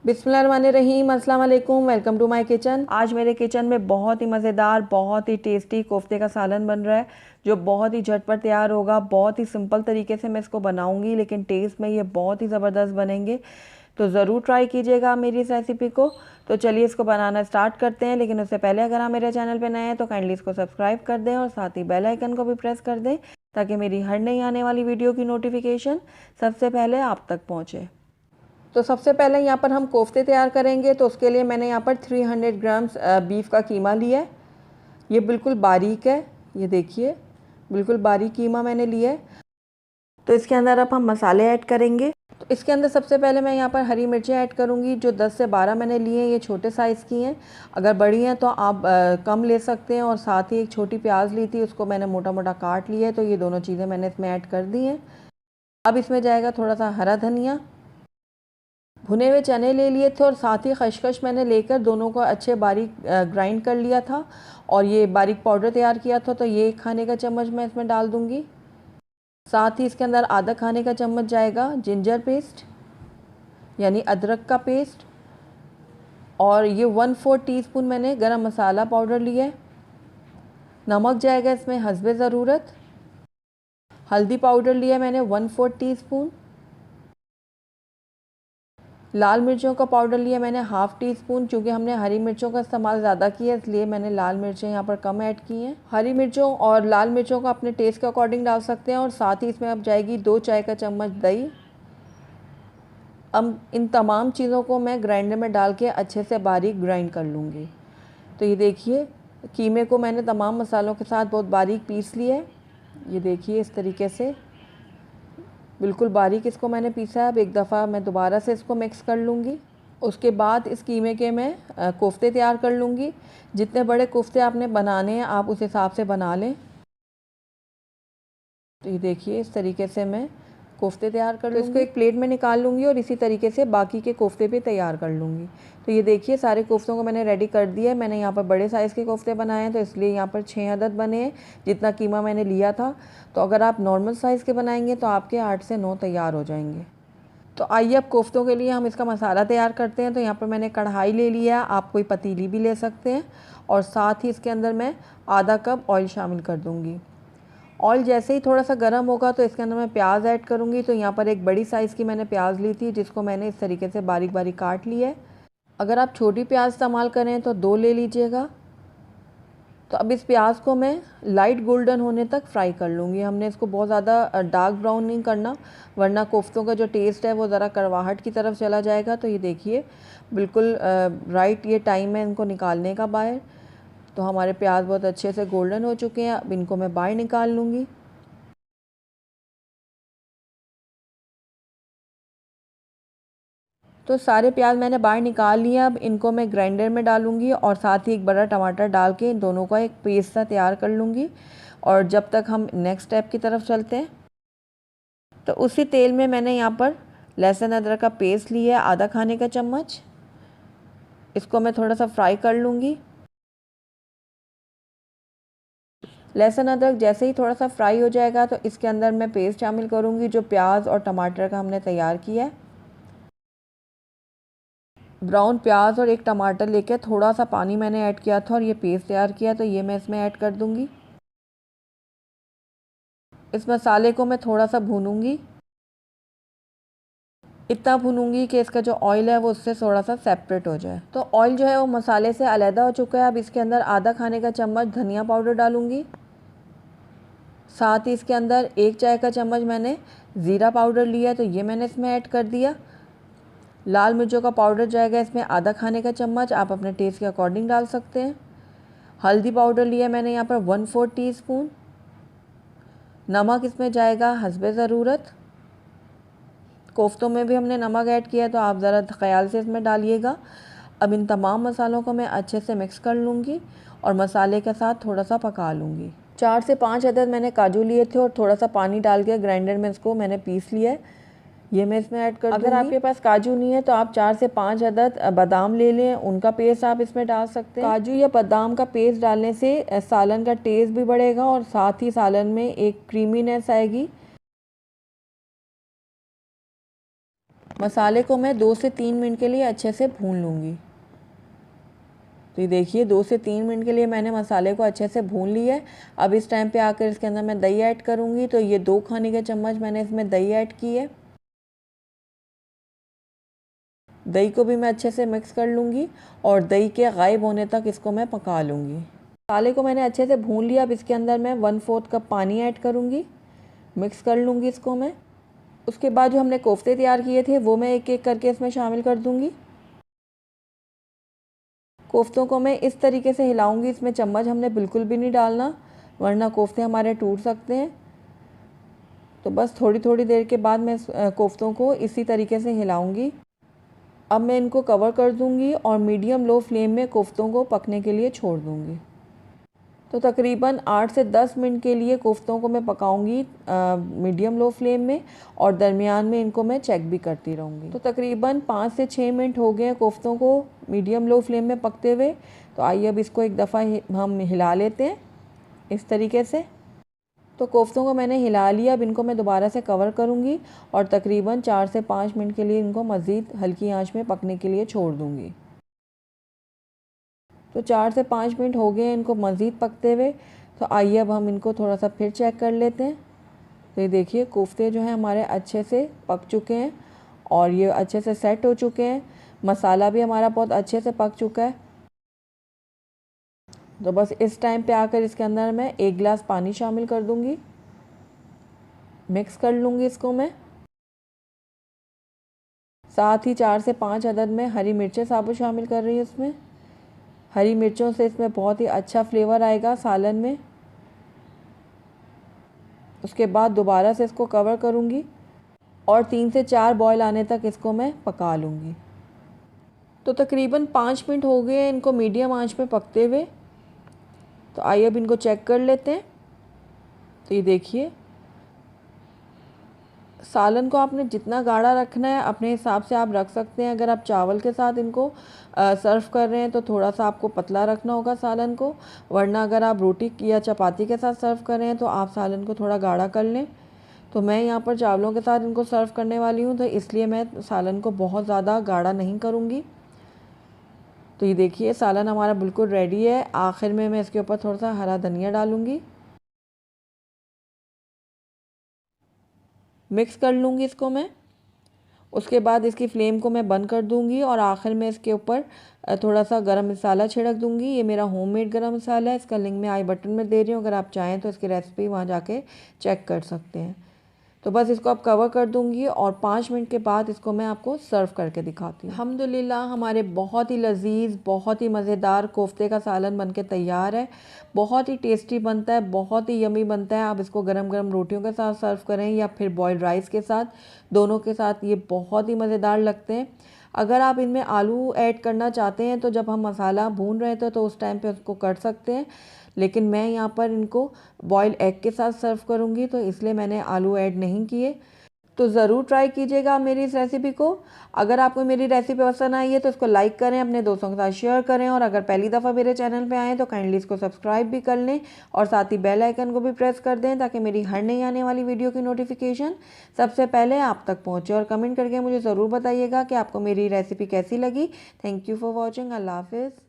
बिस्मिल्लाहिर्रहमानिर्रहीम, अस्सलाम वालेकुम। Welcome to my kitchen. आज मेरे किचन में बहुत ही मज़ेदार, बहुत ही टेस्टी कोफ्ते का सालन बन रहा है, जो बहुत ही झटपट तैयार होगा। बहुत ही सिंपल तरीके से मैं इसको बनाऊंगी, लेकिन टेस्ट में ये बहुत ही ज़बरदस्त बनेंगे। तो ज़रूर ट्राई कीजिएगा मेरी इस रेसिपी को। तो चलिए इसको बनाना स्टार्ट करते हैं, लेकिन उससे पहले अगर आप मेरे चैनल पर नए हैं तो काइंडली इसको सब्सक्राइब कर दें और साथ ही बेल आइकन को भी प्रेस कर दें, ताकि मेरी हर नई आने वाली वीडियो की नोटिफिकेशन सबसे पहले आप तक पहुँचे। तो सबसे पहले यहाँ पर हम कोफ्ते तैयार करेंगे। तो उसके लिए मैंने यहाँ पर 300 ग्राम्स बीफ का कीमा लिया है। ये बिल्कुल बारीक है, ये देखिए बिल्कुल बारीक कीमा मैंने लिया है। तो इसके अंदर अब हम मसाले ऐड करेंगे। तो इसके अंदर सबसे पहले मैं यहाँ पर हरी मिर्चें ऐड करूँगी, जो 10 से 12 मैंने लिए हैं। ये छोटे साइज़ की हैं, अगर बड़ी हैं तो आप कम ले सकते हैं। और साथ ही एक छोटी प्याज ली थी, उसको मैंने मोटा मोटा काट लिया है। तो ये दोनों चीज़ें मैंने इसमें ऐड कर दी हैं। अब इसमें जाएगा थोड़ा सा हरा धनिया, भुने हुए चने ले लिए थे और साथ ही खसखस मैंने लेकर दोनों को अच्छे बारीक ग्राइंड कर लिया था और ये बारीक पाउडर तैयार किया था। तो ये 1 खाने का चम्मच मैं इसमें डाल दूँगी। साथ ही इसके अंदर आधा खाने का चम्मच जाएगा जिंजर पेस्ट, यानी अदरक का पेस्ट। और ये 1/4 टीस्पून मैंने गरम मसाला पाउडर लिया है। नमक जाएगा इसमें हस्बे ज़रूरत। हल्दी पाउडर लिया मैंने 1/4 टीस्पून। लाल मिर्चों का पाउडर लिया मैंने 1/2 टीस्पून। चूँकि हमने हरी मिर्चों का इस्तेमाल ज़्यादा किया है, इसलिए मैंने लाल मिर्चें यहाँ पर कम ऐड की हैं। हरी मिर्चों और लाल मिर्चों को अपने टेस्ट के अकॉर्डिंग डाल सकते हैं। और साथ ही इसमें अब जाएगी 2 चाय का चम्मच दही। अब इन तमाम चीज़ों को मैं ग्राइंडर में डाल के अच्छे से बारीक ग्राइंड कर लूँगी। तो ये देखिए कीमे को मैंने तमाम मसालों के साथ बहुत बारीक पीस लिया है। ये देखिए इस तरीके से बिल्कुल बारीक इसको मैंने पीसा है। अब एक दफ़ा मैं दोबारा से इसको मिक्स कर लूँगी। उसके बाद इस कीमे के मैं कोफ्ते तैयार कर लूँगी। जितने बड़े कोफ्ते आपने बनाने हैं आप उस हिसाब से बना लें। तो ये देखिए इस तरीके से मैं कोफ्ते तैयार कर लूँगी। तो इसको एक प्लेट में निकाल लूँगी और इसी तरीके से बाकी के कोफ्ते भी तैयार कर लूँगी। तो ये देखिए सारे कोफ्तों को मैंने रेडी कर दिया है। मैंने यहाँ पर बड़े साइज़ के कोफ्ते बनाए हैं, तो इसलिए यहाँ पर 6 अदद बने हैं, जितना कीमा मैंने लिया था। तो अगर आप नॉर्मल साइज़ के बनाएंगे तो आपके 8 से 9 तैयार हो जाएंगे। तो आइए अब कोफ्तों के लिए हम इसका मसाला तैयार करते हैं। तो यहाँ पर मैंने कढ़ाई ले लिया, आप कोई पतीली भी ले सकते हैं। और साथ ही इसके अंदर मैं आधा कप ऑयल शामिल कर दूँगी। ऑयल जैसे ही थोड़ा सा गर्म होगा तो इसके अंदर मैं प्याज ऐड करूँगी। तो यहाँ पर एक बड़ी साइज़ की मैंने प्याज ली थी, जिसको मैंने इस तरीके से बारीक बारीक काट लिया है। अगर आप छोटी प्याज इस्तेमाल करें तो 2 ले लीजिएगा। तो अब इस प्याज को मैं लाइट गोल्डन होने तक फ्राई कर लूँगी। हमने इसको बहुत ज़्यादा डार्क ब्राउन नहीं करना, वरना कोफ्तों का जो टेस्ट है वो ज़रा कड़वाहट की तरफ चला जाएगा। तो ये देखिए बिल्कुल राइट ये टाइम है इनको निकालने का बाहर। तो हमारे प्याज बहुत अच्छे से गोल्डन हो चुके हैं। अब इनको मैं बाहर निकाल लूँगी। तो सारे प्याज मैंने बाहर निकाल लिया। अब इनको मैं ग्राइंडर में डालूँगी और साथ ही एक बड़ा टमाटर डाल के इन दोनों का एक पेस्ट सा तैयार कर लूँगी। और जब तक हम नेक्स्ट स्टेप की तरफ चलते हैं, तो उसी तेल में मैंने यहाँ पर लहसुन अदरक का पेस्ट लिया है, आधा खाने का चम्मच। इसको मैं थोड़ा सा फ्राई कर लूँगी। लहसुन अदरक जैसे ही थोड़ा सा फ्राई हो जाएगा तो इसके अंदर मैं पेस्ट शामिल करूँगी, जो प्याज और टमाटर का हमने तैयार किया है। ब्राउन प्याज और एक टमाटर लेकर थोड़ा सा पानी मैंने ऐड किया था और ये पेस्ट तैयार किया, तो ये मैं इसमें ऐड कर दूँगी। इस मसाले को मैं थोड़ा सा भूनूँगी, इतना भूनूँगी कि इसका जो ऑयल है वो उससे थोड़ा सा सेपरेट हो जाए। तो ऑयल जो है वो मसाले से अलहदा हो चुका है। अब इसके अंदर आधा खाने का चम्मच धनिया पाउडर डालूँगी। साथ ही इसके अंदर 1 चाय का चम्मच मैंने ज़ीरा पाउडर लिया है, तो ये मैंने इसमें ऐड कर दिया। लाल मिर्चों का पाउडर जाएगा इसमें आधा खाने का चम्मच, आप अपने टेस्ट के अकॉर्डिंग डाल सकते हैं। हल्दी पाउडर लिया मैंने यहाँ पर 1/4 टीस्पून। नमक इसमें जाएगा हस्बे ज़रूरत। कोफ्तों में भी हमने नमक ऐड किया है, तो आप ज़रा ख्याल से इसमें डालिएगा। अब इन तमाम मसालों को मैं अच्छे से मिक्स कर लूँगी और मसाले के साथ थोड़ा सा पका लूँगी। 4 से 5 अदद मैंने काजू लिए थे और थोड़ा सा पानी डाल के ग्राइंडर में इसको मैंने पीस लिया है, ये मैं इसमें ऐड कर दूँगी। अगर आपके पास काजू नहीं है तो आप 4 से 5 अदद बादाम ले लें, उनका पेस्ट आप इसमें डाल सकते हैं। काजू या बादाम का पेस्ट डालने से सालन का टेस्ट भी बढ़ेगा और साथ ही सालन में एक क्रीमीनेस आएगी। मसाले को मैं 2 से 3 मिनट के लिए अच्छे से भून लूँगी। तो ये देखिए 2 से 3 मिनट के लिए मैंने मसाले को अच्छे से भून लिया है। अब इस टाइम पे आकर इसके अंदर मैं दही ऐड करूँगी। तो ये 2 खाने के चम्मच मैंने इसमें दही ऐड की है। दही को भी मैं अच्छे से मिक्स कर लूँगी और दही के गायब होने तक इसको मैं पका लूँगी। मसाले को मैंने अच्छे से भून लिया। अब इसके अंदर मैं 1/4 कप पानी ऐड करूँगी, मिक्स कर लूँगी इसको मैं। उसके बाद जो हमने कोफ्ते तैयार किए थे वो मैं एक एक करके इसमें शामिल कर दूँगी। कोफ्तों को मैं इस तरीके से हिलाऊंगी, इसमें चम्मच हमने बिल्कुल भी नहीं डालना वरना कोफ्ते हमारे टूट सकते हैं। तो बस थोड़ी थोड़ी देर के बाद मैं कोफ्तों को इसी तरीके से हिलाऊंगी। अब मैं इनको कवर कर दूंगी और मीडियम लो फ्लेम में कोफ्तों को पकने के लिए छोड़ दूंगी। तो तकरीबन 8 से 10 मिनट के लिए कोफ्तों को मैं पकाऊंगी मीडियम लो फ्लेम में और दरमियान में इनको मैं चेक भी करती रहूँगी। तो तकरीबन 5 से 6 मिनट हो गए कोफ्तों को मीडियम लो फ्लेम में पकते हुए। तो आइए अब इसको एक दफ़ा हम हिला लेते हैं इस तरीके से। तो कोफ्तों को मैंने हिला लिया। अब इनको मैं दोबारा से कवर करूँगी और तकरीबन 4 से 5 मिनट के लिए इनको मज़ीद हल्की आंच में पकने के लिए छोड़ दूँगी। तो 4 से 5 मिनट हो गए इनको मज़ीद पकते हुए। तो आइए अब हम इनको थोड़ा सा फिर चेक कर लेते हैं। तो ये देखिए कोफ्ते जो हैं हमारे अच्छे से पक चुके हैं और ये अच्छे से सेट हो चुके हैं। मसाला भी हमारा बहुत अच्छे से पक चुका है। तो बस इस टाइम पे आकर इसके अंदर मैं 1 गिलास पानी शामिल कर दूंगी, मिक्स कर लूँगी इसको मैं। साथ ही 4 से 5 अदद में हरी मिर्चें साबुत शामिल कर रही हूँ इसमें। हरी मिर्चों से इसमें बहुत ही अच्छा फ्लेवर आएगा सालन में। उसके बाद दोबारा से इसको कवर करूँगी और 3 से 4 बॉयल आने तक इसको मैं पका लूँगी। तो तकरीबन 5 मिनट हो गए हैं इनको मीडियम आंच पे पकते हुए। तो आइए अब इनको चेक कर लेते हैं। तो ये देखिए सालन को आपने जितना गाढ़ा रखना है अपने हिसाब से आप रख सकते हैं। अगर आप चावल के साथ इनको सर्व कर रहे हैं तो थोड़ा सा आपको पतला रखना होगा सालन को, वरना अगर आप रोटी या चपाती के साथ सर्व कर रहे हैं तो आप सालन को थोड़ा गाढ़ा कर लें। तो मैं यहाँ पर चावलों के साथ इनको सर्व करने वाली हूँ तो इसलिए मैं सालन को बहुत ज़्यादा गाढ़ा नहीं करूँगी। तो ये देखिए सालन हमारा बिल्कुल रेडी है। आखिर में मैं इसके ऊपर थोड़ा सा हरा धनिया डालूँगी, मिक्स कर लूँगी इसको मैं। उसके बाद इसकी फ्लेम को मैं बंद कर दूँगी और आखिर में इसके ऊपर थोड़ा सा गरम मसाला छिड़क दूँगी। ये मेरा होममेड गरम मसाला है, इसका लिंक मैं आई बटन में दे रही हूँ। अगर आप चाहें तो इसकी रेसिपी वहाँ जाके चेक कर सकते हैं। तो बस इसको अब कवर कर दूँगी और 5 मिनट के बाद इसको मैं आपको सर्व करके दिखाती हूँ। अल्हम्दुलिल्लाह हमारे बहुत ही लजीज, बहुत ही मज़ेदार कोफ्ते का सालन बनके तैयार है। बहुत ही टेस्टी बनता है, बहुत ही यमी बनता है। आप इसको गरम गरम रोटियों के साथ सर्व करें या फिर बॉयल्ड राइस के साथ, दोनों के साथ ये बहुत ही मज़ेदार लगते हैं। अगर आप इनमें आलू ऐड करना चाहते हैं तो जब हम मसाला भून रहे थे तो उस टाइम पे उसको कर सकते हैं, लेकिन मैं यहाँ पर इनको बॉयल एग के साथ सर्व करूँगी तो इसलिए मैंने आलू ऐड नहीं किए। तो ज़रूर ट्राई कीजिएगा मेरी इस रेसिपी को। अगर आपको मेरी रेसिपी पसंद आई है तो इसको लाइक करें, अपने दोस्तों के साथ शेयर करें और अगर पहली दफ़ा मेरे चैनल पे आएँ तो काइंडली इसको सब्सक्राइब भी कर लें और साथ ही बेल आइकन को भी प्रेस कर दें ताकि मेरी हर नई आने वाली वीडियो की नोटिफिकेशन सबसे पहले आप तक पहुँचे। और कमेंट करके मुझे ज़रूर बताइएगा कि आपको मेरी रेसिपी कैसी लगी। Thank you for watching. अल्लाह हाफिज़।